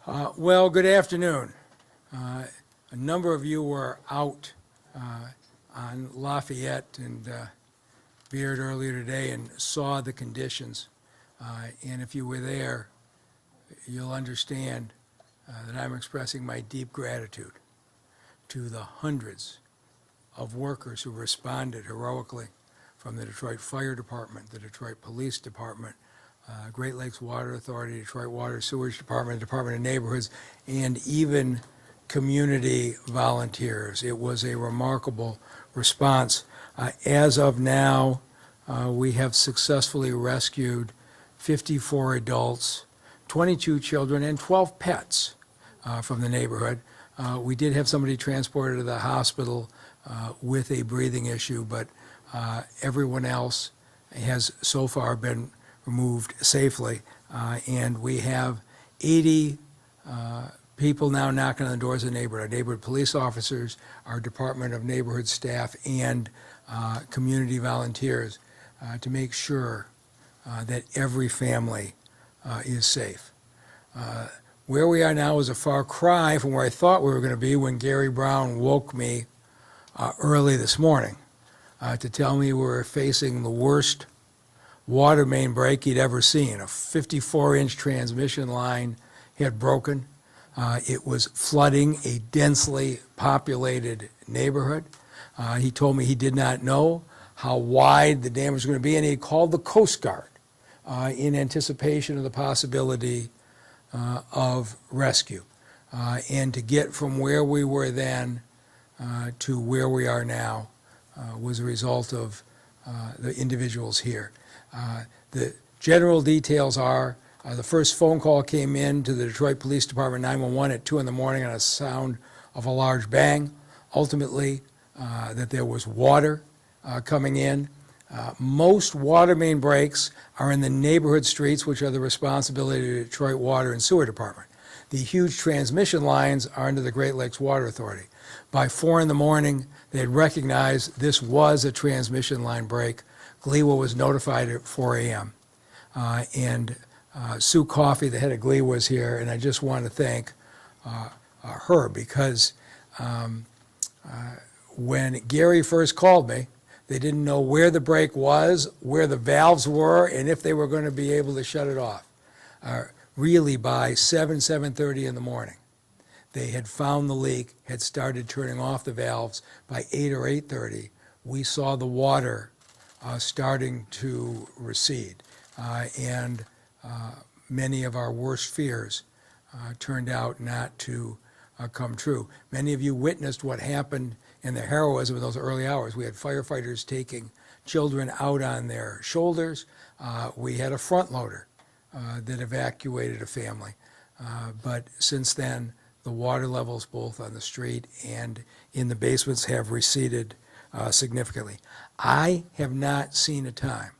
Well, good afternoon. A number of you were out on Lafayette and Beard earlier today and saw the conditions. And if you were there, you'll understand that I'm expressing my deep gratitude to the hundreds of workers who responded heroically from the Detroit Fire Department, the Detroit Police Department, Great Lakes Water Authority, Detroit Water Sewage Department, Department of Neighborhoods, and even community volunteers. It was a remarkable response. As of now, we have successfully rescued 54 adults, 22 children, and 12 pets from the neighborhood. We did have somebody transported to the hospital with a breathing issue, but everyone else has so far been removed safely, and we have 80 people now knocking on the doors of the neighborhood. Our neighborhood police officers, our Department of Neighborhood staff, and community volunteers to make sure that every family is safe. Where we are now is a far cry from where I thought we were going to be when Gary Brown woke me early this morning to tell me we were facing the worst water main break he'd ever seen. A 54-inch transmission line had broken. It was flooding a densely populated neighborhood. He told me he did not know how wide the damage was going to be, and he called the Coast Guard in anticipation of the possibility of rescue. And to get from where we were then to where we are now was a result of the individuals here. The general details are the first phone call came in to the Detroit Police Department 911 at 2 in the morning on a sound of a large bang. Ultimately, that there was water coming in. Most water main breaks are in the neighborhood streets, which are the responsibility of the Detroit Water and Sewer Department. The huge transmission lines are under the Great Lakes Water Authority. By 4 in the morning, they had recognized this was a transmission line break. GLEWA was notified at 4 a.m. And Sue Coffey, the head of GLEWA, was here, and I just want to thank her because when Gary first called me, they didn't know where the break was, where the valves were, and if they were going to be able to shut it off. Really, by 7:30 in the morning, they had found the leak, had started turning off the valves. By 8 or 8:30, we saw the water starting to recede, and many of our worst fears turned out not to come true. Many of you witnessed what happened in the heroism of those early hours. We had firefighters taking children out on their shoulders. We had a front loader that evacuated a family. But since then, the water levels both on the street and in the basements have receded significantly. I have not seen a time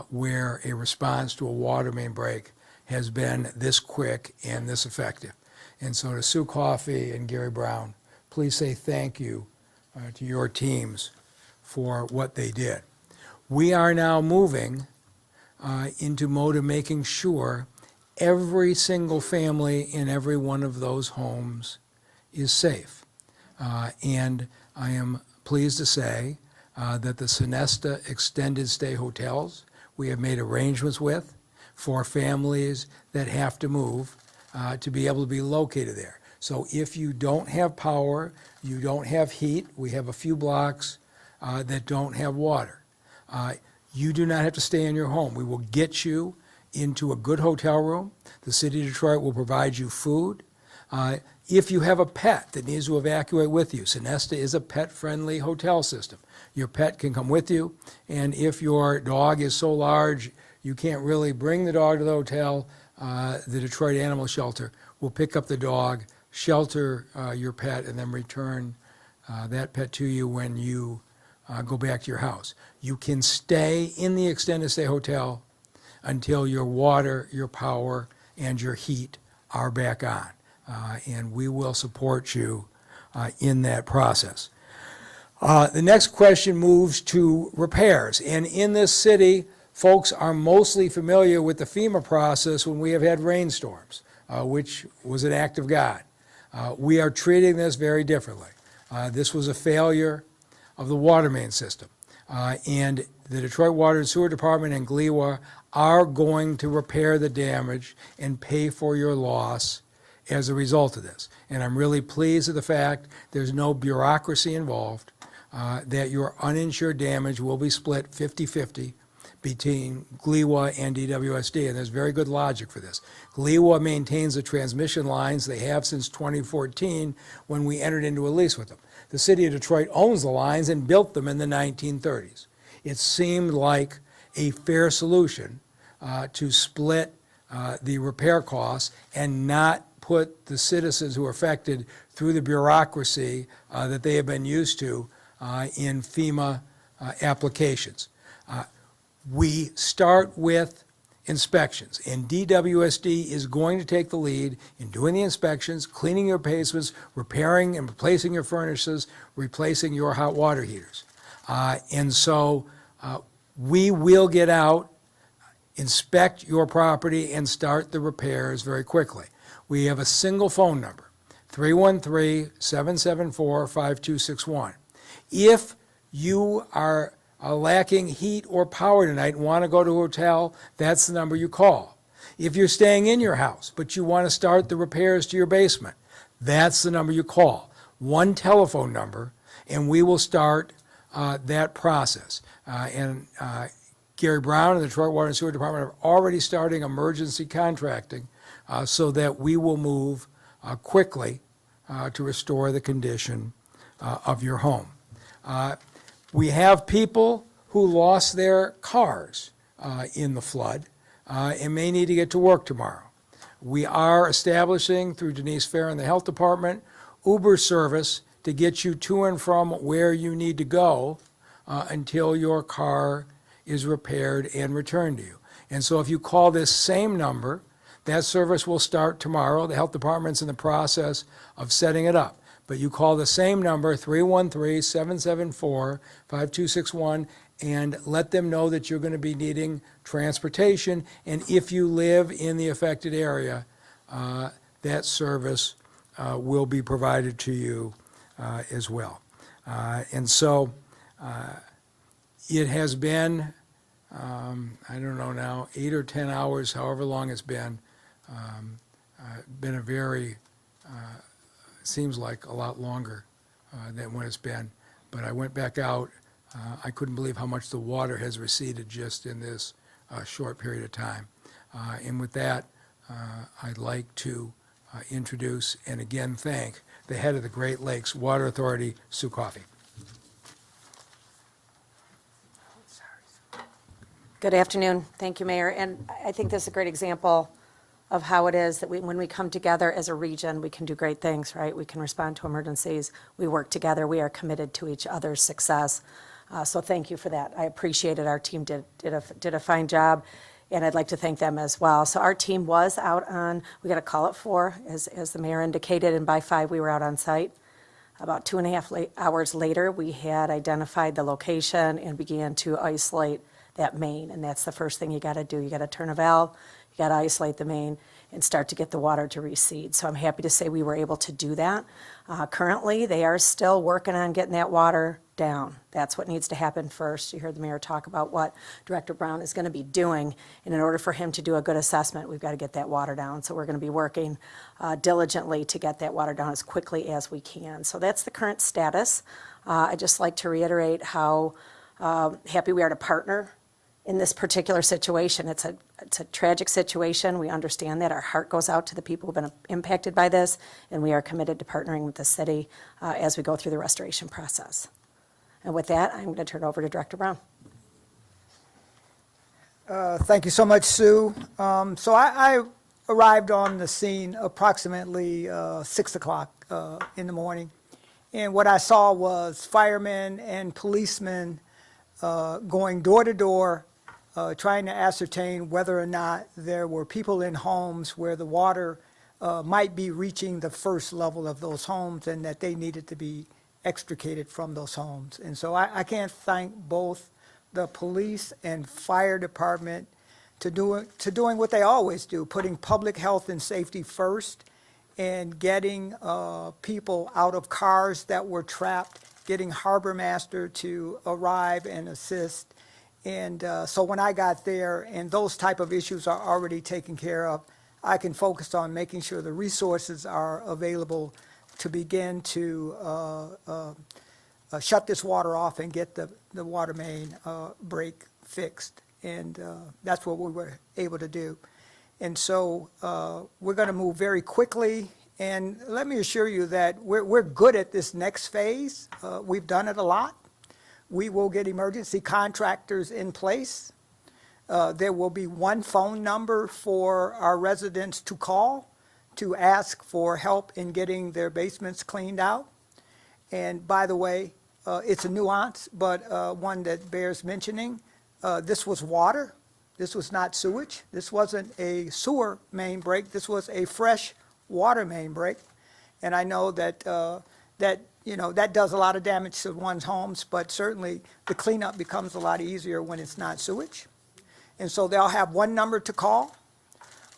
where a response to a water main break has been this quick and this effective. And so to Sue Coffey and Gary Brown, please say thank you to your teams for what they did. We are now moving into mode of making sure every single family in every one of those homes is safe. And I am pleased to say that the Sonesta extended stay hotels we have made arrangements with for families that have to move to be able to be located there. So if you don't have power, you don't have heat, we have a few blocks that don't have water. You do not have to stay in your home. We will get you into a good hotel room. The city of Detroit will provide you food. If you have a pet that needs to evacuate with you, Sonesta is a pet-friendly hotel system. Your pet can come with you, and if your dog is so large you can't really bring the dog to the hotel, the Detroit Animal Shelter will pick up the dog, shelter your pet, and then return that pet to you when you go back to your house. You can stay in the extended stay hotel until your water, your power, and your heat are back on. And we will support you in that process. The next question moves to repairs. And in this city, folks are mostly familiar with the FEMA process when we have had rainstorms. which was an act of God. We are treating this very differently. This was a failure of the water main system. And the Detroit Water and Sewer Department and GLEWA are going to repair the damage and pay for your loss as a result of this. And I'm really pleased with the fact there's no bureaucracy involved, that your uninsured damage will be split 50-50 between GLEWA and DWSD, and there's very good logic for this. GLEWA maintains the transmission lines they have since 2014 when we entered into a lease with them. The city of Detroit owns the lines and built them in the 1930s. It seemed like a fair solution to split the repair costs and not put the citizens who are affected through the bureaucracy that they have been used to in FEMA applications. We start with inspections, and DWSD is going to take the lead in doing the inspections, cleaning your basements, repairing and replacing your furnaces, replacing your hot water heaters. And so we will get out, inspect your property, and start the repairs very quickly. We have a single phone number, 313-774-5261. If you are lacking heat or power tonight and want to go to a hotel, that's the number you call. If you're staying in your house but you want to start the repairs to your basement, that's the number you call. One telephone number, and we will start that process. Gary Brown and the Detroit Water and Sewer Department are already starting emergency contracting so that we will move quickly to restore the condition of your home. We have people who lost their cars in the flood and may need to get to work tomorrow. We are establishing, through Denise Fair and the Health Department, Uber service to get you to and from where you need to go until your car is repaired and returned to you. And so if you call this same number, that service will start tomorrow. The Health Department's in the process of setting it up. But you call the same number, 313-774-5261, and let them know that you're going to be needing transportation. And if you live in the affected area, that service will be provided to you as well. And so it has been, I don't know now, 8 or 10 hours, however long it's been a very, seems like a lot longer than when it's been. But I went back out. I couldn't believe how much the water has receded just in this short period of time. And with that, I'd like to introduce and again thank the head of the Great Lakes Water Authority, Sue Coffey. Good afternoon. Thank you, Mayor. And I think this is a great example of how it is that when we come together as a region, we can do great things, right? We can respond to emergencies. We work together. We are committed to each other's success. So thank you for that. I appreciate it. Our team did a fine job, and I'd like to thank them as well. So our team was out on, we got a call at 4, as the mayor indicated, and by 5 we were out on site. About 2.5 hours later, we had identified the location and began to isolate that main, and that's the first thing you got to do. You got to turn a valve, you got to isolate the main, and start to get the water to recede. So I'm happy to say we were able to do that. Currently, they are still working on getting that water down. That's what needs to happen first. You heard the mayor talk about what Director Brown is going to be doing, and in order for him to do a good assessment, we've got to get that water down. So we're going to be working diligently to get that water down as quickly as we can. So that's the current status. I'd just like to reiterate how happy we are to partner in this particular situation. It's a tragic situation. We understand that. Our heart goes out to the people who've been impacted by this, and we are committed to partnering with the city as we go through the restoration process. And with that, I'm going to turn it over to Director Brown. Thank you so much, Sue. So I arrived on the scene approximately 6 o'clock in the morning, and what I saw was firemen and policemen going door to door, trying to ascertain whether or not there were people in homes where the water might be reaching the first level of those homes and that they needed to be extricated from those homes. And so I can't thank both the police and fire department to doing what they always do, putting public health and safety first, and getting people out of cars that were trapped, getting Harbor Master to arrive and assist. And so when I got there and those type of issues are already taken care of, I can focus on making sure the resources are available to begin to shut this water off and get the water main break fixed. And that's what we were able to do. And so we're going to move very quickly. And let me assure you that we're good at this next phase. We've done it a lot. We will get emergency contractors in place. There will be one phone number for our residents to call to ask for help in getting their basements cleaned out. And by the way, it's a nuance, but one that bears mentioning. This was water. This was not sewage. This wasn't a sewer main break. This was a fresh water main break. And I know that that does a lot of damage to one's homes, but certainly the cleanup becomes a lot easier when it's not sewage. And so they'll have one number to call.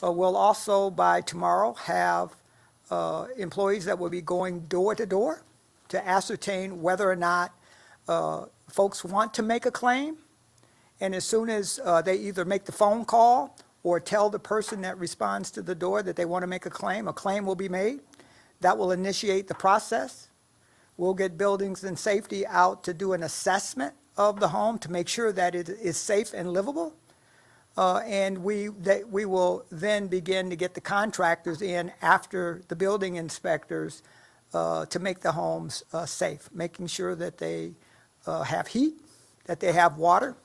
We'll also, by tomorrow, have employees that will be going door to door to ascertain whether or not folks want to make a claim. And as soon as they either make the phone call or tell the person that responds to the door that they want to make a claim will be made. That will initiate the process. We'll get buildings and safety out to do an assessment of the home to make sure that it is safe and livable. And we will then begin to get the contractors in after the building inspectors to make the homes safe, making sure that they have heat, that they have water.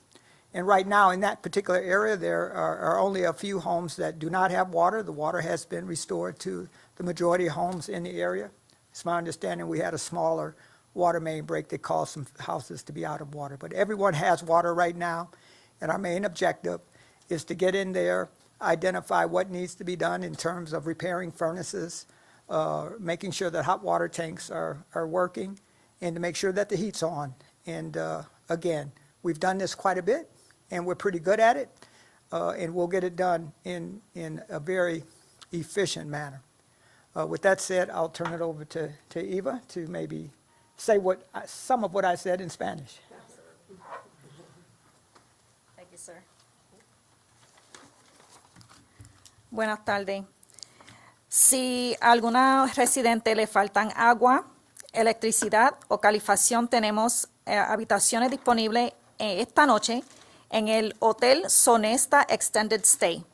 And right now, in that particular area, there are only a few homes that do not have water. The water has been restored to the majority of homes in the area. It's my understanding we had a smaller water main break that caused some houses to be out of water. But everyone has water right now, and our main objective is to get in there, identify what needs to be done in terms of repairing furnaces, making sure that hot water tanks are working, and to make sure that the heat's on. And again, we've done this quite a bit, and we're pretty good at it, and we'll get it done in a very efficient manner. With that said, I'll turn it over to Eva to maybe say some of what I said in Spanish. Thank you, sir. Buenas tardes. Si a alguna residente le faltan agua, electricidad o calefacción, tenemos habitaciones disponibles esta noche en el Hotel Sonesta Extended Stay.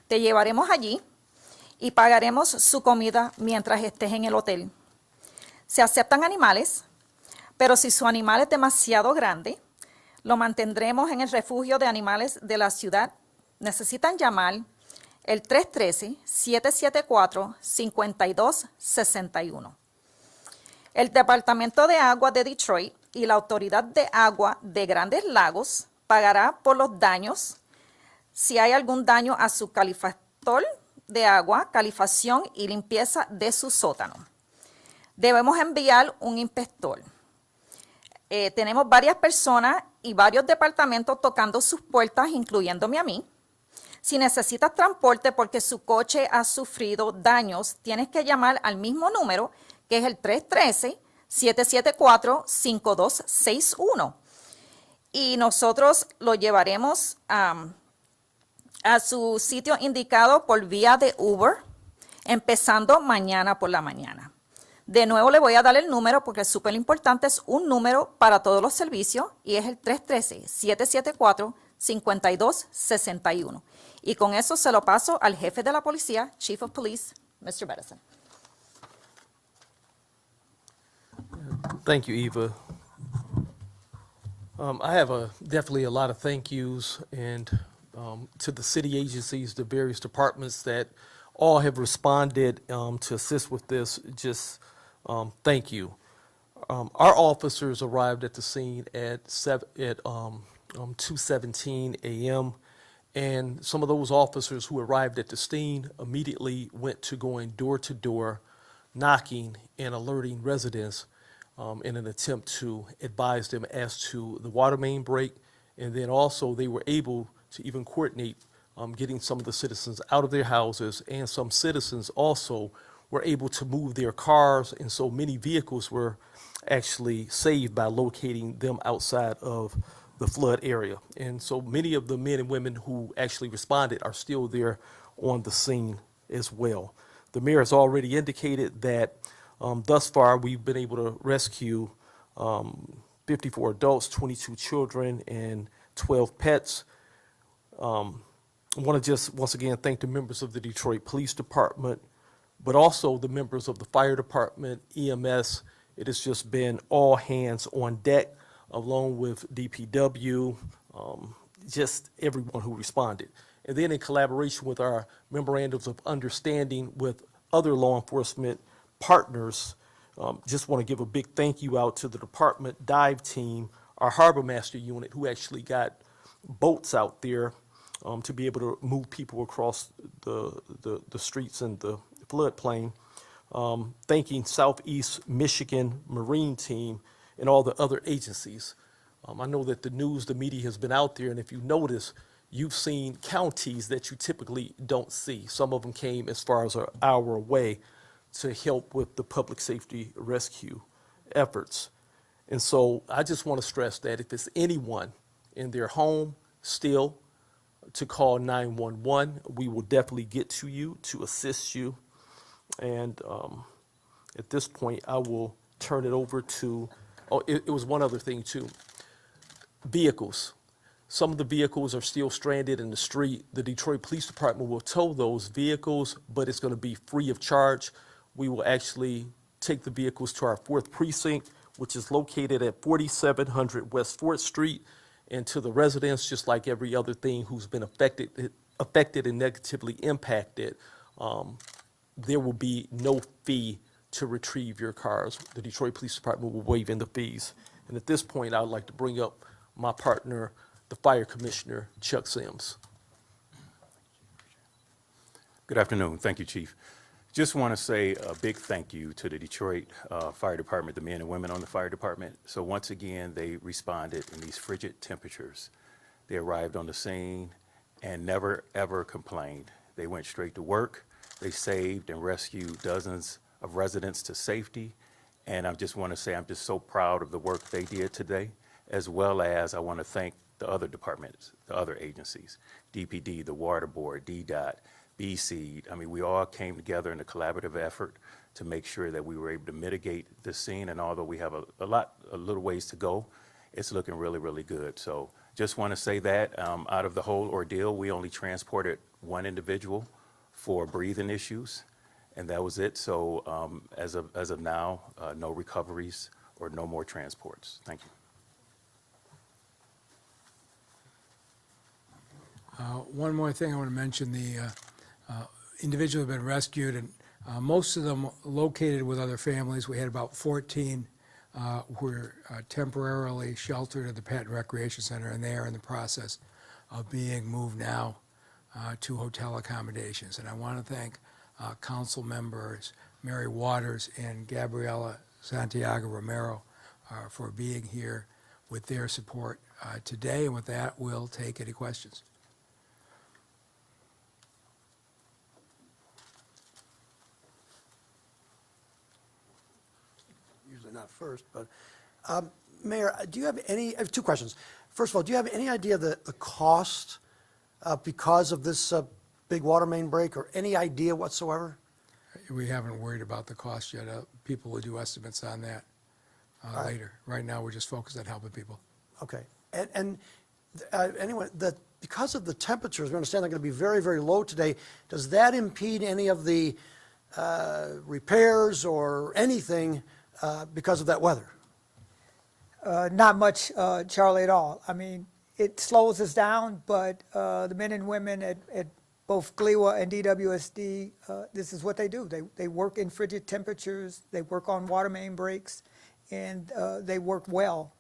Te llevaremos allí y pagaremos su comida mientras estés en el hotel. Se aceptan animales, pero si su animal es demasiado grande, lo mantendremos en el refugio de animales de la ciudad. Necesitan llamar el 313-774-5261. El Departamento de Agua de Detroit y la Autoridad de Agua de Grandes Lagos pagará por los daños si hay algún daño a su calefactor de agua, calefacción y limpieza de su sótano. Debemos enviar un inspector. Tenemos varias personas y varios departamentos tocando sus puertas, incluyéndome a mí. Si necesitas transporte porque su coche ha sufrido daños, tienes que llamar al mismo número, que es el 313-774-5261. Y nosotros lo llevaremos a su sitio indicado por vía de Uber, empezando mañana por la mañana. De nuevo le voy a dar el número porque es súper importante, es un número para todos los servicios y es el 313-774-5261. Y con eso se lo paso al jefe de la policía, Chief of Police, Mr. Bettison. Thank you, Eva. I have definitely a lot of thank yous and to the city agencies, the various departments that all have responded to assist with this. Just thank you. Our officers arrived at the scene at 2:17 a.m. And some of those officers who arrived at the scene immediately went to going door to door, knocking and alerting residents in an attempt to advise them as to the water main break. And then also they were able to even coordinate getting some of the citizens out of their houses, and some citizens also were able to move their cars, and so many vehicles were actually saved by locating them outside of the flood area. And so many of the men and women who actually responded are still there on the scene as well. The mayor has already indicated that thus far we've been able to rescue 54 adults, 22 children, and 12 pets. I want to just once again thank the members of the Detroit Police Department, but also the members of the fire department, EMS. It has just been all hands on deck, along with DPW, just everyone who responded. And then in collaboration with our memorandums of understanding with other law enforcement partners, just want to give a big thank you out to the department dive team, our harbor master unit, who actually got boats out there to be able to move people across the streets and the floodplain. Thanking Southeast Michigan Marine Team and all the other agencies. I know that the news, the media has been out there, and if you notice, you've seen counties that you typically don't see. Some of them came as far as an hour away to help with the public safety rescue efforts. And so I just want to stress that if it's anyone in their home still, to call 911. We will definitely get to you to assist you. And at this point, I will turn it over to, it was one other thing too. Vehicles. Some of the vehicles are still stranded in the street. The Detroit Police Department will tow those vehicles, but it's going to be free of charge. We will actually take the vehicles to our 4th precinct, which is located at 4700 West 4th Street, and to the residents, just like every other thing who's been affected and negatively impacted, there will be no fee to retrieve your cars. The Detroit Police Department will waive in the fees. And at this point, I would like to bring up my partner, the Fire Commissioner, Chuck Sims. Good afternoon. Thank you, Chief. Just want to say a big thank you to the Detroit Fire Department, the men and women on the fire department. So once again, they responded in these frigid temperatures. They arrived on the scene and never, ever complained. They went straight to work. They saved and rescued dozens of residents to safety. And I just want to say I'm just so proud of the work they did today, as well as I want to thank the other departments, the other agencies, DPD, the Water Board, DDOT, BC. I mean, we all came together in a collaborative effort to make sure that we were able to mitigate the scene. And although we have a little ways to go, it's looking really, really good. So just want to say that out of the whole ordeal, we only transported one individual for breathing issues, and that was it. So as of now, no recoveries or no more transports. Thank you. One more thing I want to mention, the individuals have been rescued, and most of them located with other families. We had about 14 who were temporarily sheltered at the Patton Recreation Center, and they are in the process of being moved now to hotel accommodations. And I want to thank council members Mary Waters and Gabriela Santiago Romero for being here with their support today. And with that, we'll take any questions. Usually not first, but Mayor, do you have any, I have two questions. First of all, do you have any idea the cost because of this big water main break, or any idea whatsoever? We haven't worried about the cost yet. People will do estimates on that later. Right now, we're just focused on helping people. Okay. And anyway, because of the temperatures, we understand they're going to be very, very low today. Does that impede any of the repairs or anything because of that weather? Not much, Charlie, at all. I mean, it slows us down, but the men and women at both GLEWA and DWSD, this is what they do. They work in frigid temperatures, they work on water main breaks, and they work well.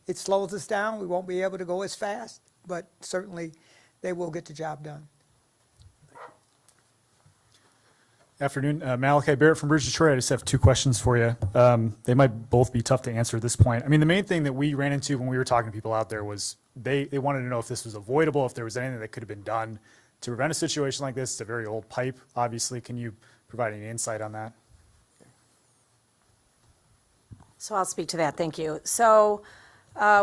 It slows us down. We won't be able to go as fast, but certainly they will get the job done. Afternoon, Malachi Barrett from Bridge Detroit. I just have two questions for you. They might both be tough to answer at this point. I mean, the main thing that we ran into when we were talking to people out there was they wanted to know if this was avoidable, if there was anything that could have been done to prevent a situation like this? It's a very old pipe, obviously. Can you provide any insight on that? So I'll speak to that, thank you. So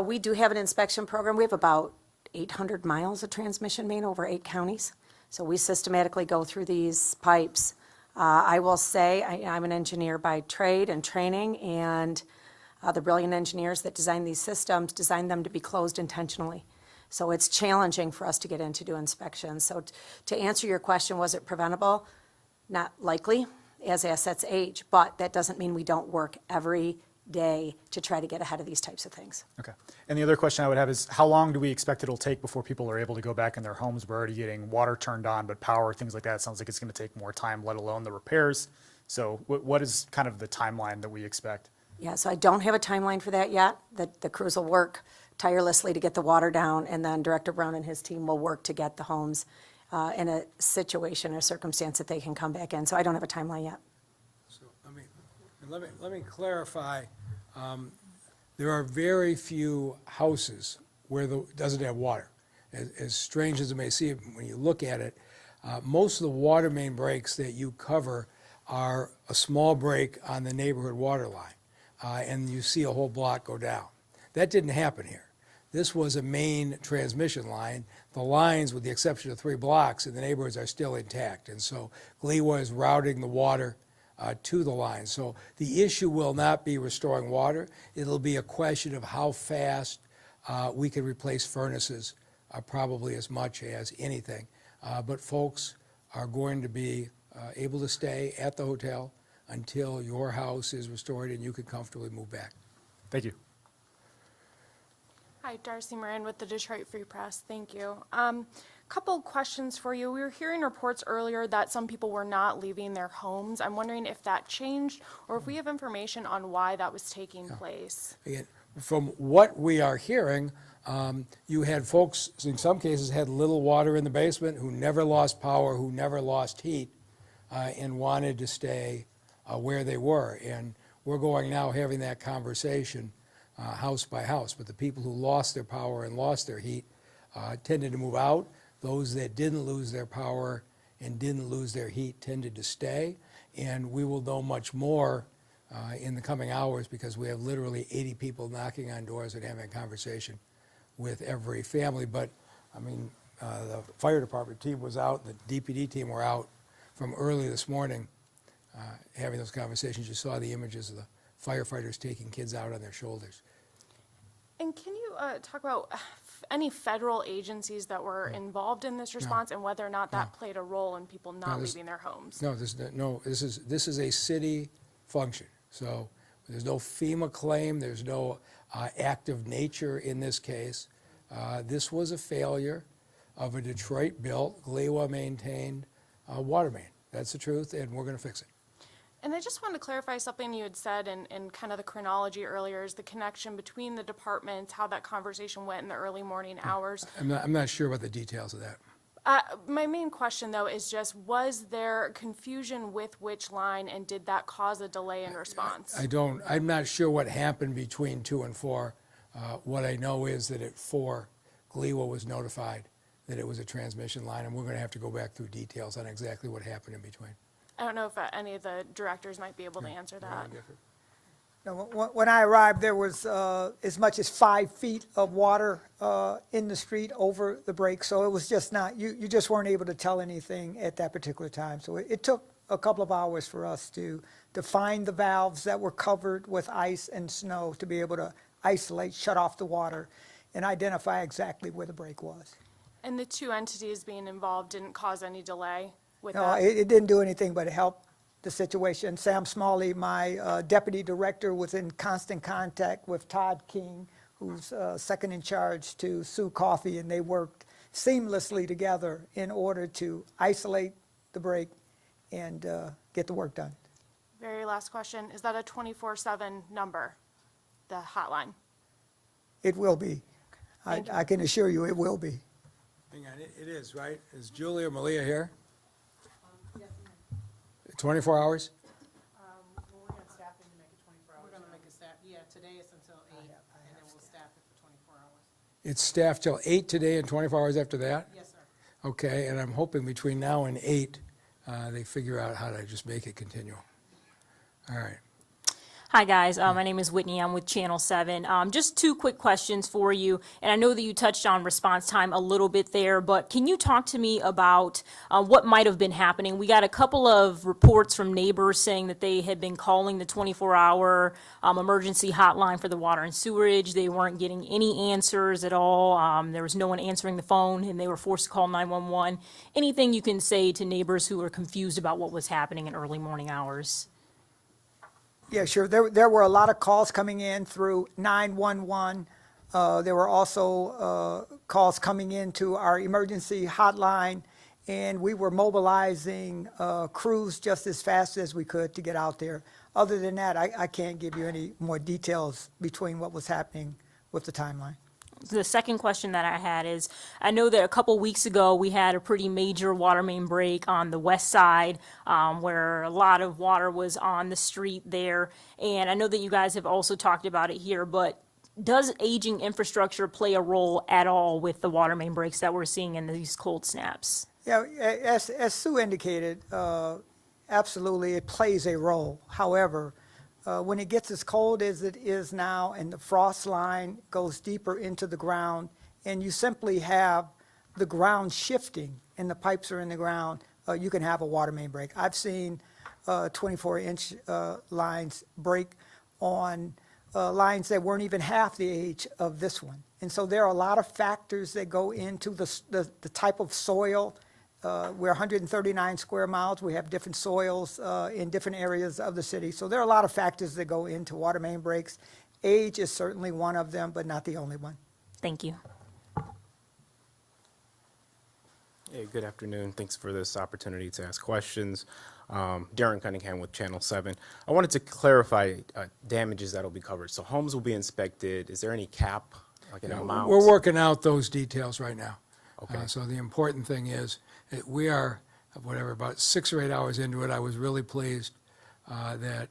we do have an inspection program. We have about 800 miles of transmission main over 8 counties. So we systematically go through these pipes. I will say, I'm an engineer by trade and training, and the brilliant engineers that design these systems design them to be closed intentionally. So it's challenging for us to get in to do inspections. So to answer your question, was it preventable? Not likely, as assets age, but that doesn't mean we don't work every day to try to get ahead of these types of things. Okay. And the other question I would have is, how long do we expect it'll take before people are able to go back in their homes? We're already getting water turned on, but power, things like that, sounds like it's going to take more time, let alone the repairs. So what is kind of the timeline that we expect? Yeah, so I don't have a timeline for that yet. The crews will work tirelessly to get the water down, and then Director Brown and his team will work to get the homes in a situation or circumstance that they can come back in. So I don't have a timeline yet. So, let me clarify. There are very few houses where it doesn't have water. As strange as it may seem when you look at it, most of the water main breaks that you cover are a small break on the neighborhood water line, and you see a whole block go down. That didn't happen here. This was a main transmission line. The lines, with the exception of 3 blocks in the neighborhoods, are still intact. And so GLEWA is routing the water to the line. So the issue will not be restoring water. It'll be a question of how fast we can replace furnaces, probably as much as anything. But folks are going to be able to stay at the hotel until your house is restored and you can comfortably move back. Thank you. Hi, Darcy Moran with the Detroit Free Press. Thank you. Couple questions for you. We were hearing reports earlier that some people were not leaving their homes. I'm wondering if that changed or if we have information on why that was taking place. Again, from what we are hearing, you had folks, in some cases, had little water in the basement who never lost power, who never lost heat, and wanted to stay where they were. And we're going now having that conversation house by house. But the people who lost their power and lost their heat tended to move out. Those that didn't lose their power and didn't lose their heat tended to stay. And we will know much more in the coming hours because we have literally 80 people knocking on doors and having a conversation with every family. But, I mean, the fire department team was out, the DPD team were out from early this morning having those conversations. You saw the images of the firefighters taking kids out on their shoulders. And can you talk about any federal agencies that were involved in this response and whether or not that played a role in people not leaving their homes? No, this is a city function. So there's no FEMA claim, there's no act of nature in this case. This was a failure of a Detroit-built, GLEWA-maintained water main. That's the truth, and we're going to fix it. And I just wanted to clarify something you had said in kind of the chronology earlier, is the connection between the departments, how that conversation went in the early morning hours. I'm not sure about the details of that. My main question, though, is just, was there confusion with which line, and did that cause a delay in response? I'm not sure what happened between 2 and 4. What I know is that at 4, GLEWA was notified that it was a transmission line, and we're going to have to go back through details on exactly what happened in between. I don't know if any of the directors might be able to answer that. Now, when I arrived, there was as much as 5 feet of water in the street over the break, so it was just not, you just weren't able to tell anything at that particular time. So it took a couple of hours for us to find the valves that were covered with ice and snow to be able to isolate, shut off the water, and identify exactly where the break was. And the 2 entities being involved didn't cause any delay with No, that? it didn't do anything but help the situation. Sam Smalley, my deputy director, was in constant contact with Todd King, who's second in charge to Sue Coffey, and they worked seamlessly together in order to isolate the break and get the work done. Very last question, is that a 24/7 number, the hotline? It will be. Thank you. I can assure you it will be. Hang on, it is, right? Is Julie or Malia here? 24 hours? Well, we're gonna staff it to make it 24 hours. We're gonna make it staff, yeah, today it's until 8, and then we'll staff it for 24 hours. It's staffed till 8 today and 24 hours after that? Yes, sir. okay? And I'm hoping between now and 8, they figure out how to just make it continue. All right. Hi, guys. My name is Whitney. I'm with Channel 7. Just 2 quick questions for you. And I know that you touched on response time a little bit there, but can you talk to me about what might have been happening? We got a couple of reports from neighbors saying that they had been calling the 24-hour emergency hotline for the water and sewerage. They weren't getting any answers at all. There was no one answering the phone, and they were forced to call 911. Anything you can say to neighbors who are confused about what was happening in early morning hours? Yeah, sure. There were a lot of calls coming in through 911. There were also calls coming into our emergency hotline, and we were mobilizing crews just as fast as we could to get out there. Other than that, I can't give you any more details between what was happening with the timeline. The second question that I had is, I know that a couple weeks ago, we had a pretty major water main break on the west side, where a lot of water was on the street there. And I know that you guys have also talked about it here, but does aging infrastructure play a role at all with the water main breaks that we're seeing in these cold snaps? Yeah, as Sue indicated, absolutely, it plays a role. However, when it gets as cold as it is now and the frost line goes deeper into the ground and you simply have the ground shifting and the pipes are in the ground, you can have a water main break. I've seen 24-inch lines break on lines that weren't even half the age of this one. And so there are a lot of factors that go into the type of soil. We're 139 square miles. We have different soils in different areas of the city. So there are a lot of factors that go into water main breaks. Age is certainly one of them, but not the only one. Thank you. Hey, good afternoon. Thanks for this opportunity to ask questions. Darren Cunningham with Channel 7. I wanted to clarify damages that will be covered. So homes will be inspected. Is there any cap, like an amount? We're working out those details right now. Okay. So the important thing is, we are, about 6 or 8 hours into it. I was really pleased that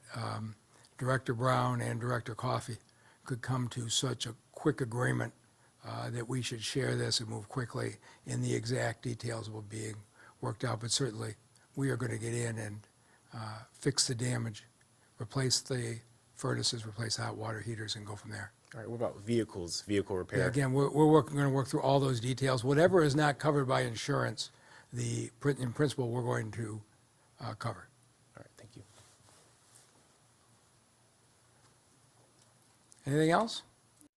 Director Brown and Director Coffey could come to such a quick agreement that we should share this and move quickly, in the exact details will being worked out. But certainly, we are going to get in and fix the damage, replace the furnaces, replace the hot water heaters, and go from there. All right, what about vehicles, vehicle repair? Yeah, again, we're going to work through all those details. Whatever is not covered by insurance, in principle, we're going to cover. All right, thank you. Anything else?